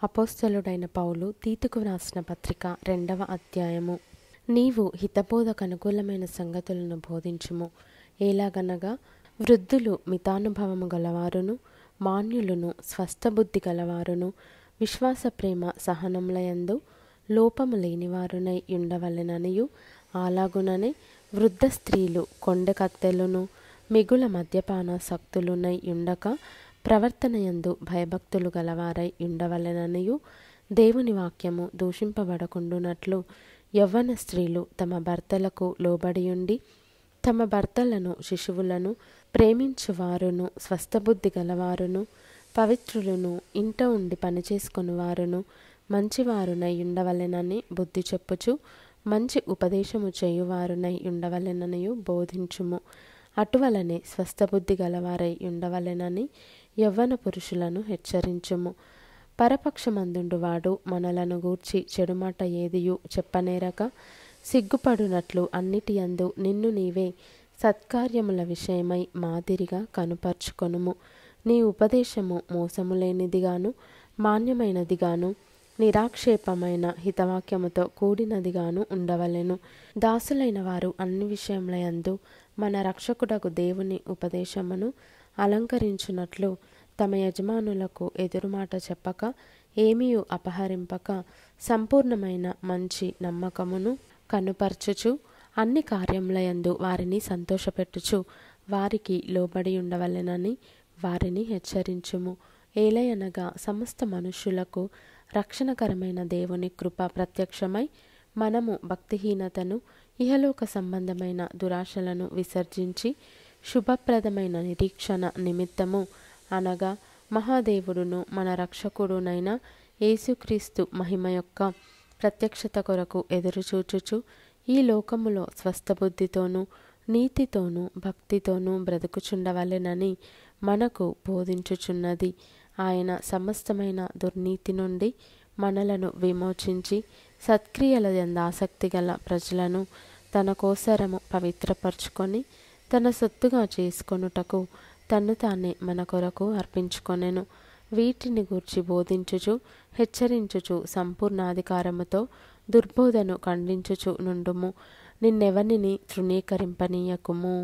అపోస్తలుడైన పౌలు తీతుకు వ్రాసిన పత్రిక 2వ అధ్యాయము. నీవు హితబోధకు అనుకూలమైన సంగతులను బోధించుము. ఎలాగనగా వృద్ధులు మితానుభవము గలవారును, మాన్యులను, స్వస్థబుద్ధి గలవారును, విశ్వాస ప్రేమ సహనములయందు లోపము లేనివారునై ఉండవలెననియు, అలాగుననే వృద్ధ స్త్రీలు కొండె కత్తెలును మిగుల మద్యపానాసక్తులునై ఉండక ప్రవర్తనయందు భయభక్తులు గలవారై ఉండవలెననియు, దేవుని వాక్యము దూషింపబడకుండునట్లు యవ్వన స్త్రీలు తమ భర్తలకు లోబడియుండి తమ భర్తలను శిశువులను ప్రేమించువారును, స్వస్థబుద్ధి గలవారును, పవిత్రులను, ఇంట ఉండి పనిచేసుకుని వారును, మంచివారునై ఉండవలెనని బుద్ధి చెప్పుచు మంచి ఉపదేశము చేయువారునై ఉండవలెననియు బోధించుము. అటువలనే స్వస్థబుద్ధి గలవారై ఉండవలెనని యవ్వన పురుషులను హెచ్చరించుము. పరపక్షమందుండువాడు మనలను గూర్చి చెడుమాట ఏదియు చెప్పనేరక సిగ్గుపడునట్లు అన్నిటియందు నిన్ను నీవే సత్కార్యముల విషయమై మాదిరిగా కనుపర్చుకొనుము. నీ ఉపదేశము మోసము లేనిదిగాను, మాన్యమైనదిగాను, నిరాక్షేపమైన హితవాక్యముతో కూడినదిగాను ఉండవలెను. దాసులైన వారు అన్ని విషయములయందు మన రక్షకుడగు దేవుని ఉపదేశమును అలంకరించున్నట్లు తమ యజమానులకు ఎదురుమాట చెప్పక, ఏమీయు అపహరింపక, సంపూర్ణమైన మంచి నమ్మకమును కనుపర్చుచు అన్ని కార్యములయందు వారిని సంతోషపెట్టుచు వారికి లోబడి ఉండవలెనని వారిని హెచ్చరించుము. ఏలయనగా సమస్త మనుష్యులకు రక్షణకరమైన దేవుని కృప ప్రత్యక్షమై మనము భక్తిహీనతను, ఇహలోక సంబంధమైన దురాశలను విసర్జించి శుభప్రదమైన నిరీక్షణ నిమిత్తము, అనగా మహాదేవుడును మన రక్షకుడునైన యేసుక్రీస్తు మహిమ యొక్క ప్రత్యక్షత కొరకు ఎదురుచూచుచు ఈ లోకములో స్వస్థబుద్ధితోనూ నీతితోనూ భక్తితోనూ బ్రతుకుచుండవలెనని మనకు బోధించుచున్నది. ఆయన సమస్తమైన దుర్నీతి నుండి మనలను విమోచించి సత్క్రియల యందు ఆసక్తి గల ప్రజలను తన కోసరము పవిత్రపరచుకొని తన సొత్తుగా చేసుకొనుటకు తన్ను తానే మన కొరకు అర్పించుకొనెను. వీటిని గూర్చి బోధించుచు హెచ్చరించుచు సంపూర్ణాధికారముతో దుర్బోధను ఖండించుచు నుండుము. నిన్నెవనిని తృణీకరింపనీయకుము.